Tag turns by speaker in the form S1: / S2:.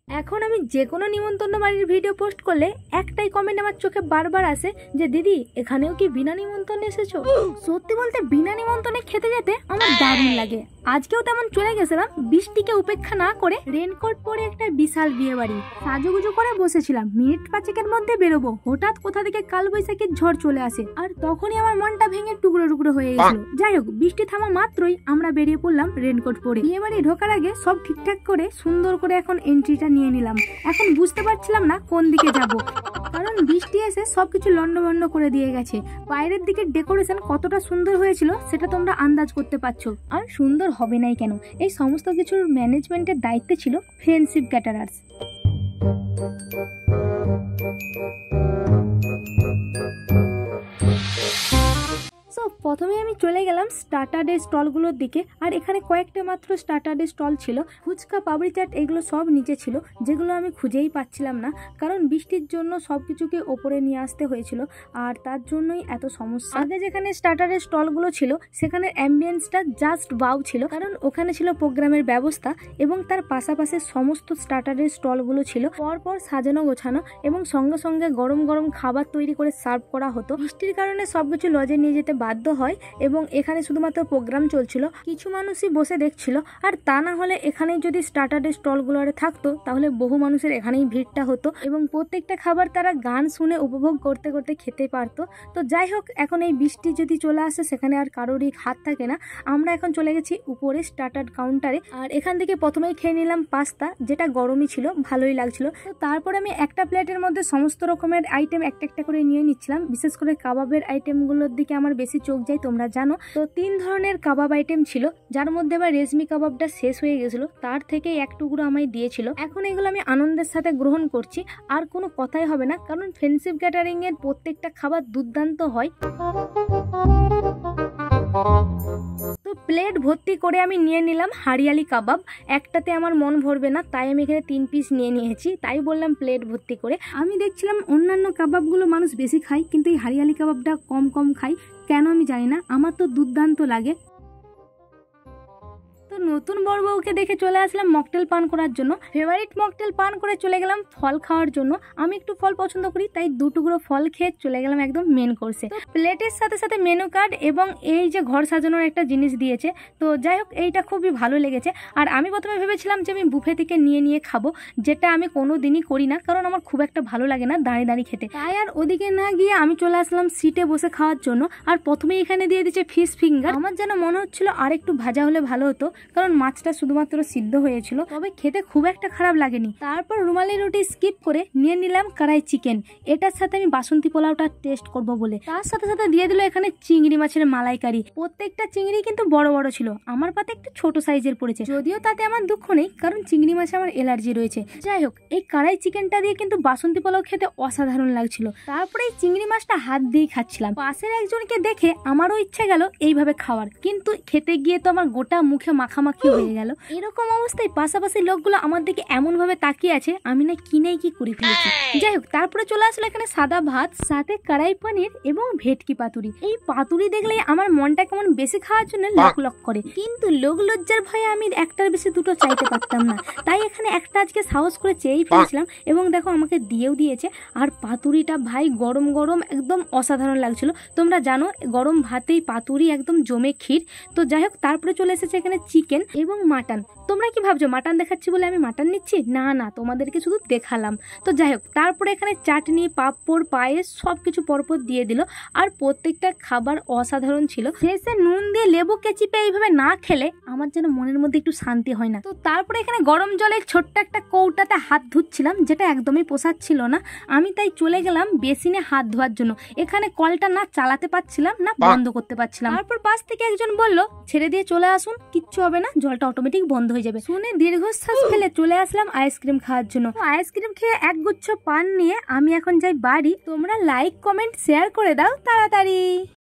S1: এখন আমি যে কোনো নিমন্ত্রণ বাড়ির ভিডিও পোস্ট করলে একটাই কমেন্ট আমার চোখে বারবার আসে যে দিদি এখানেও কি বিনা নিমন্ত্রণে এসেছো। সত্যি বলতে বিনা নিমন্ত্রণে খেতে যেতে আমার দারুণ লাগে। আজকেও তেমন চলে গেছিলাম বৃষ্টিকে উপেক্ষা না করে, রেনকোট পরে একটা বিশাল বিয়ে বাড়ি সাজুগুজু করে বসেছিলাম। মিনিট পাঁচেকের মধ্যে বেরোবো, হঠাৎ কোথা থেকে কালবৈশাখীর ঝড় চলে আসে আর তখনই আমার মনটা ভেঙে টুকরো টুকরো হয়ে গেছিল। যাই হোক, বৃষ্টি থামা মাত্রই আমরা বেরিয়ে পড়লাম রেনকোট পরে। বিয়ে বাড়ি ঢোকার আগে সব ঠিকঠাক করে সুন্দর করে এখন এন্ট্রিটা নিয়ে নিলাম। এখন বুঝতে পারছিলাম না কোন দিকে যাব, কারণ বৃষ্টি এসে সবকিছু লন্ডভন্ড করে দিয়ে গেছে। বাইরের দিকে ডেকোরেশন কতটা সুন্দর হয়েছিল সেটা তোমরা আন্দাজ করতে পারছো। আর সুন্দর হবে নাই কেন, এই সমস্ত কিছুর ম্যানেজমেন্টের দায়িত্বে ছিল ফ্রেন্ডশিপ ক্যাটারার্স। প্রথমে আমি চলে গেলাম স্টার্টারের স্টলগুলোর দিকে। আর এখানে কয়েকটা মাত্র স্টার্টারের স্টল ছিল। ফুচকা, পাপড়ি চাট এগুলো সব নিচে ছিল, যেগুলো আমি খুঁজেই পাচ্ছিলাম না, কারণ বৃষ্টির জন্য সবকিছুকে ওপরে নিয়ে আসতে হয়েছিল আর তার জন্যই এত সমস্যা। আগে যেখানে স্টার্টারের স্টলগুলো ছিল সেখানে অ্যাম্বিয়েন্সটা জাস্ট ওয়াও ছিল, কারণ ওখানে ছিল প্রোগ্রামের ব্যবস্থা এবং তার পাশাপাশি সমস্ত স্টার্টারের স্টলগুলো ছিল পরপর সাজানো গোছানো এবং সঙ্গে সঙ্গে গরম গরম খাবার তৈরি করে সার্ভ করা হতো। বৃষ্টির কারণে সবকিছু লজে নিয়ে যেতে বাধ্য হয় এবং এখানে শুধুমাত্র প্রোগ্রাম চলছিল, কিছু মানুষই বসে দেখছিল। আর তা না হলে এখানেই যদি স্টার্টারের স্টলগুলো থাকতো তাহলে বহু মানুষের এখানেই ভিড়টা হতো এবং প্রত্যেকটা খাবার তারা গান শুনে উপভোগ করতে করতে খেতে পারতো। তো যাই হোক, এখন এই বৃষ্টি যদি চলে আসে সেখানে আর কারোরই হাত থাকে না। আমরা এখন চলে গেছি উপরে স্টার্টার কাউন্টারে আর এখান থেকে প্রথমেই খেয়ে নিলাম পাস্তা, যেটা গরমই ছিল, ভালোই লাগছিল। তো তারপর আমি একটা প্লেটের মধ্যে সমস্ত রকমের আইটেম একটা একটা করে নিয়ে নিচ্ছিলাম। বিশেষ করে কাবাবের আইটেমগুলোর দিকে আমার বেশি চোখ যায়, তোমরা জানো। তো 3 ধরনের কাবাব আইটেম ছিল, যার মধ্যে আবার রেশমি কাবাবটা শেষ হয়ে গেছিল, তার থেকে এক টুকরো আমায় দিয়েছিল। এখন এগুলো আমি আনন্দের সাথে গ্রহণ করছি, আর কোনো কথাই হবে না, কারণ ফ্রেন্ডশিপ ক্যাটারিং এর প্রত্যেকটা খাবার দুর্দান্ত হয়। তো প্লেট ভর্তি করে আমি নিয়ে নিলাম হারিয়ালি কাবাব। একটাতে আমার মন ভরবে না, তাই আমি এখানে 3 পিস নিয়ে নিয়েছি, তাই বললাম প্লেট ভর্তি করে। আমি দেখছিলাম অন্যান্য কাবাবগুলো মানুষ বেশি খায়, কিন্তু এই হারিয়ালি কাবাবটা কম কম খাই, কেন আমি জানি না, আমার তো দুর্দান্ত লাগে। তো নতুন বড় বউকে দেখে চলে আসলাম মকটেল পান করার জন্য। ফেভারিট মকটেল পান করে চলে গেলাম ফল খাওয়ার জন্য। আমি একটু ফল পছন্দ করি, তাই 2 টুকরো ফল খেয়ে চলে গেলাম একদম মেন কোর্সে। তো প্লেটের সাথে সাথে মেনু কার্ড এবং এই যে ঘর সাজানোর একটা জিনিস দিয়েছে। তো যাই হোক, এইটা খুবই ভালো লেগেছে। আর আমি প্রথমে ভেবেছিলাম যে আমি বুফে থেকে নিয়ে নিয়ে খাবো, যেটা আমি কোনো দিনই করি না, কারণ আমার খুব একটা ভালো লাগে না দাঁড়িয়ে দাঁড়িয়ে খেতে। তাই আর ওদিকে না গিয়ে আমি চলে আসলাম সিটে বসে খাওয়ার জন্য। আর প্রথমেই এখানে দিয়ে দিচ্ছে ফিশ ফিঙ্গার। আমার যেন মনে হচ্ছিল আর একটু ভাজা হলে ভালো হতো, কারণ মাছটা শুধুমাত্র সিদ্ধ হয়েছিল, তবে খেতে খুব একটা খারাপ লাগেনি। তারপর রুমালি রুটি স্কিপ করে নিয়ে নিলাম কড়াই চিকেন। এটার সাথে আমি বাসন্তী পোলাওটা টেস্ট করব বলে। তার সাথে সাথে দিয়ে দিল এখানে চিংড়ি মাছের মালাইকারি। প্রত্যেকটা চিংড়ি কিন্তু বড় বড় ছিল, আমার পাতে একটু ছোট সাইজের পড়েছে, যদিও তাতে আমার দুঃখ নেই, কারণ চিংড়ি মাছে আমার এলার্জি রয়েছে। যাই হোক, এই কড়াই চিকেনটা দিয়ে কিন্তু বাসন্তী পোলাও খেতে অসাধারণ লাগছিল। তারপরে এই চিংড়ি মাছটা হাত দিয়ে খাচ্ছিলাম। পাশের একজনকে দেখে আমারও ইচ্ছা গেল এইভাবে খাওয়ার, কিন্তু খেতে গিয়ে তো আমার গোটা মুখে মাখামাখি হয়ে গেল। এরকম অবস্থায় পাশাপাশি লোকগুলো আমার দিকে এমন ভাবে তাকিয়ে আছে, আমি না কি করে ফেলেছি। যাই হোক, তারপরে চলে আসলো এখানে সাদা ভাত, সাথে কড়াই পনির এবং ভেটকি পাতুরি। এই পাতুরি দেখলে আমার মনটা কেমন বেশি খাওয়ার জন্য লক লক করে, কিন্তু লোক লজ্জার ভয়ে আমি একটার বেশি দুটো চাইতে পারতাম না, তাই এখানে একটা আজকে সাহস করে চেয়েই ফেলেছিলাম এবং দেখো আমাকে দিয়েও দিয়েছে। আর পাতুরিটা ভাই গরম গরম একদম অসাধারণ লাগছিল। তোমরা জানো গরম ভাতেই পাতুরি একদম জমে ক্ষীর। তো যাই হোক, তারপরে চলে এসেছে এখানে চিকেন এবং মাটন। তোমরা কি ভাবছো মাটন দেখাচ্ছি বলে আমি মাটন নিচ্ছি? না না, তোমাদেরকে শুধু দেখালাম। তো যাই হোক, তারপরে এখানে চাটনি, পাঁপড়, পায়েস সবকিছু পরপর দিয়ে দিল। আর প্রত্যেকটা খাবার অসাধারণ ছিল। শেষে নুন দিয়ে লেবু চিপে এইভাবে না খেলে আমার যেন মনের মধ্যে একটু শান্তি হয় না। তো তারপরে এখানে গরম জলের ছোট্ট একটা কৌটাতে হাত ধুচ্ছিলাম, যেটা একদমই পোষাচ্ছিল না। আমি তাই চলে গেলাম বেসিনে হাত ধোয়ার জন্য। এখানে কলটা না চালাতে পারছিলাম না বন্ধ করতে পারছিলাম। তারপর পাশ থেকে একজন বলল ছেড়ে দিয়ে চলে আসুন, কিচ্ছু হবে না, জলটা অটোমেটিক বন্ধ হয়ে যাবে। শুনে দীর্ঘশ্বাস ফেলে চলে আসলাম আইসক্রিম খাওয়ার জন্য। আইসক্রিম খেয়ে একগুচ্ছ পান নিয়ে আমি এখন যাই বাড়ি। তোমরা লাইক, কমেন্ট, শেয়ার করে দাও তাড়াতাড়ি।